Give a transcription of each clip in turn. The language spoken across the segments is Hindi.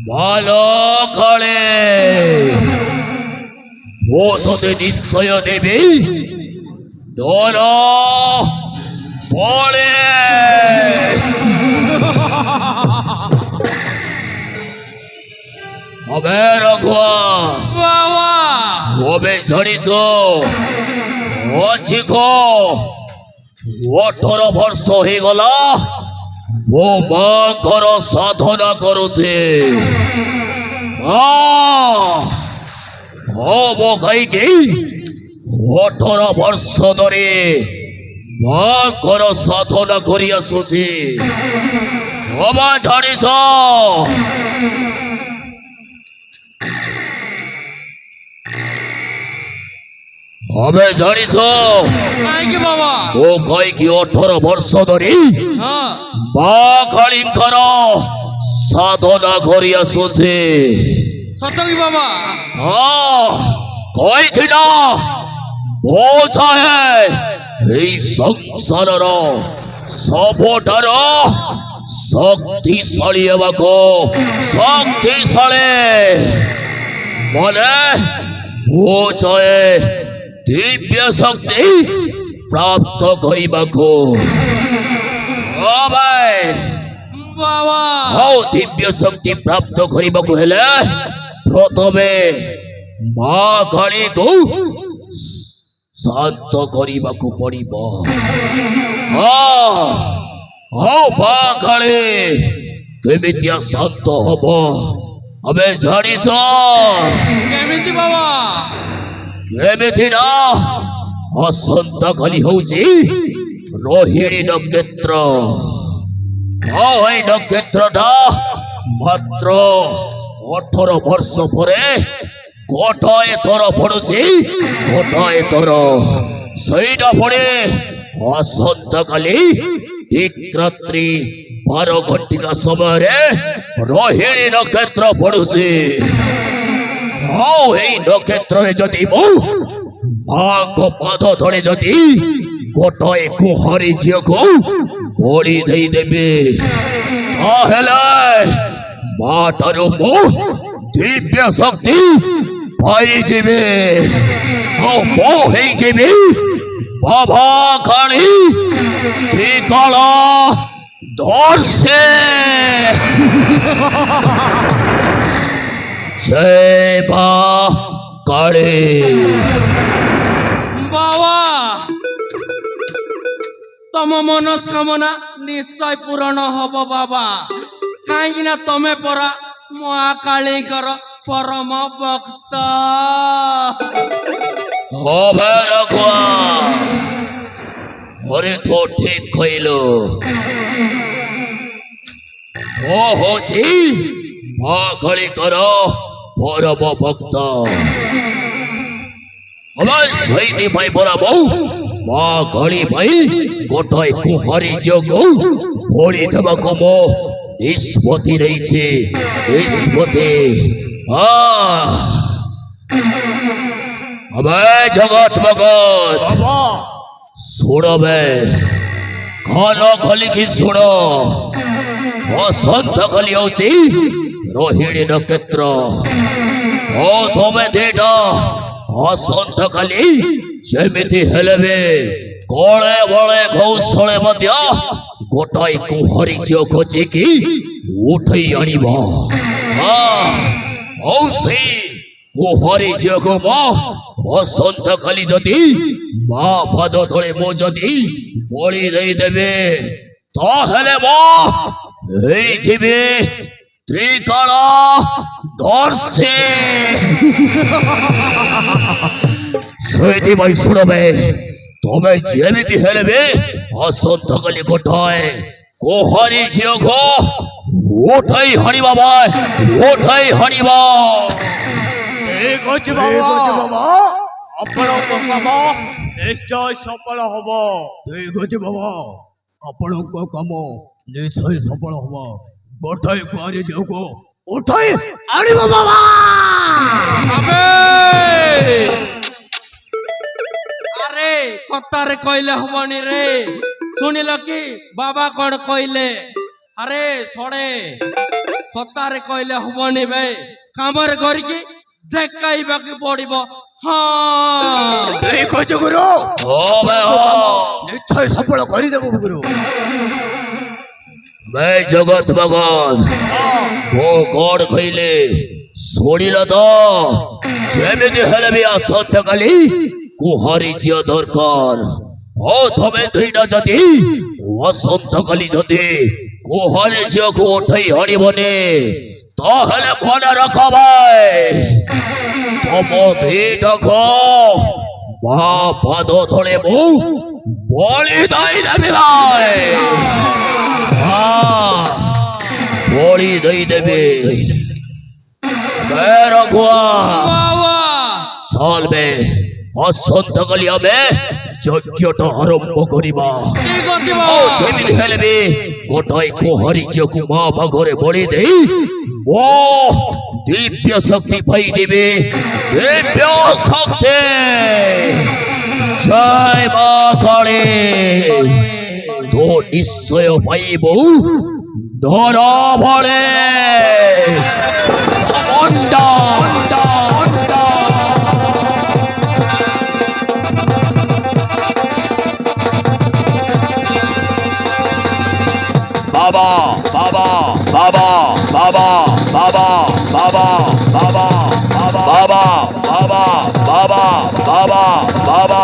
ভালো করে ও তোতে নিশ্চয় দেবে ডর পড়ে হবে রঘুয়া বাবা হবে জানিছ অচিখ 18 ବର୍ଷ ହେଇଗଲା ମୋ ମାଙ୍କର ସାଧନା କରୁଛି ମୋ ଗାଈକି 18 ବର୍ଷ ଧରି ମାଙ୍କର ସାଧନା କରି ଆସୁଛି ହବା ଜାଣିଛ हमें जानिछ बाबा ओ कई की 18 वर्ष धरी बाकालींकर साधना करी आसुछे सत की बाबा कई थिला बोझा है संसार सबठार शक्तिशाली हेबाको शक्तिशाली माने बोझा दिव्य शक्ति प्राप्त करने को दिव्य शक्ति प्राप्त करने को हेले प्रथमे मां काली को शांत करने को पड़िबो मां काली केमितिया शांत हबो हमें जानिछ केमिति बाबा केमिति ना असंता खाली होउची रोहिणी नक्षत्र नक्षत्रटा मात्र 18 वर्ष परे गोटाए थर पड़ुची गोटाए थर सईटा पड़े असंता खाली एक रात्रि 12 घंटिका समय रोहिणी नक्षत्र पड़ुची नक्षत्र जदि मां को पाद धरे जदि गोटाए कुहारी झील को बोली दे देबे তাহলে মাটার দিব্য শক্তি পাইଯିবে হইଯିবে বাবা কালী ত্রিকালা ধরছে জয় মা কালী বাবা তম মনস্কামনা নিশ্চয় পূରଣ হব বাবা কাହିଁକି ନା ତମେ ପରା ମହାକାଳୀଙ୍କର ପରମ ଭକ୍ତ হবে রঘুয়া ওরে তো ঠিক কইল ও হচ্ছে মা কালীଙ୍କର পরম ভক্ত আমার সেইଥିପାଇଁ ପରା ବୋଉ ମା କାଳୀ ପାଇଁ ଗୋଟାଏ କୁହାରୀ ଯୋଗ ଭଳି ଦେବାକୁ ମୋ ନିଷ୍ପତ୍ତି ନେଇଛି ନିଷ୍ପତ୍ତି अबे जगत मगत सुनो बे कानो खोली की सुनो वसंत कली होची रोहिणी नक्षत्र ओ तोमे देटा वसंत कली जेमिति हेलेबे कोळे बळे कौशळे मध्य गोटाई कुहरी जो खोजी की उठई आनिबो ओ से कुहरी जो मो वसंत कली जदि माँ पद तले मो जदि बलि देई देबे ताहले मो हेई जिबे त्रिकाला दर्शे সেইथिପାଇଁ শুনবে তবে যেমিতি হেলেবে वसंत कली गोटाए कुहरी ঝিওগো উঠাই হানিবা ভাই উঠাই হানিবা ঠিক আছে বাবা ଆପଣଙ୍କ କାମ ନିଶ୍ଚୟ ସଫଳ ହବ। ଠିକ ଅଛି ବାବା ଆପଣଙ୍କ କାମ ନିଶ୍ଚୟ ସଫଳ ହବ। ଗୋଟାଏ କୁଆରୀ ଝିଅକୁ ଉଠାଇ ଆଣିବ ବାବା। আবে আরে কথারে কইলে হবনি রে শুনিল কি বাবা কোন কইলে আরে ছড়ে কথারে কইলে হবনি বে কামরে করিকি দেখাইবাকে পড়িব হ্যাঁ ঠিক ଅଛି ଗୁରୁ ନିଶ୍ଚୟ ସଫଳ କରିଦେବୁ ଗୁରୁ। मैं जगत भगवान वो कौन कहले ଶୁଣିଲ ତ ଯେମିତି ହେଲେ ବି ଆସନ୍ତା କାଲି କୁହାରୀ ଝିଅ ଦରକାର ଓ ତମେ ଦୁଇଟା ଯଦି ଆସନ୍ତା କାଲି ଯଦି କୁହାରୀ ଝିଅକୁ ଉଠେଇ ଆଣିବନି ତାହେଲେ ମନେ ରଖ ଭାଇ ତମ ଦିଟାକୁ ମା ପାଦ ତଳେ ମୁଁ ବଳି ଦେଇଦେବି ଭାଇ ବଳି ଦେଇଦେବି रघुआ বাবা साल में असंत कलिया में यज्ञटा आरंभ करिबा ঠিক আছে ओ বাবা जेमिति हेले भी गोटाई कुहरी झिअकु मां भागरे बलि देई ओ दिव्य शक्ति पाई जेबे दिव्य शक्ति जय मां काली तो निश्चय पाइबो धरा भले बाबा बाबा बाबा बाबा बाबा बाबा बाबा बाबा बाबा बाबा बाबा बाबा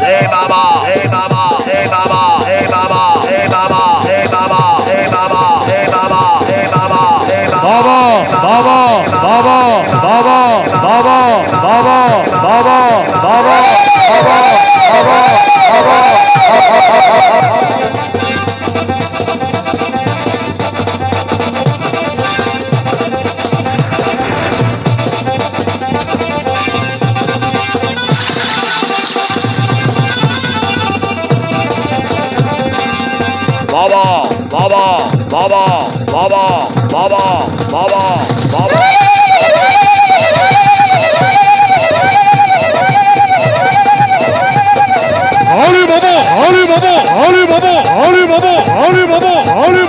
हे बाबा हे बाबा हे बाबा हे बाबा हे बाबा हे बाबा हे बाबा हे बाबा हे बाबा हे बाबा बाबा बाबा बाबा बाबा बाबा बाबा बाबा बाबा बाबा बाबा बाबा बाबा बाबा बाबा बाबा বাবা হরি বাবা হরি বাবা হরি বাবা হরি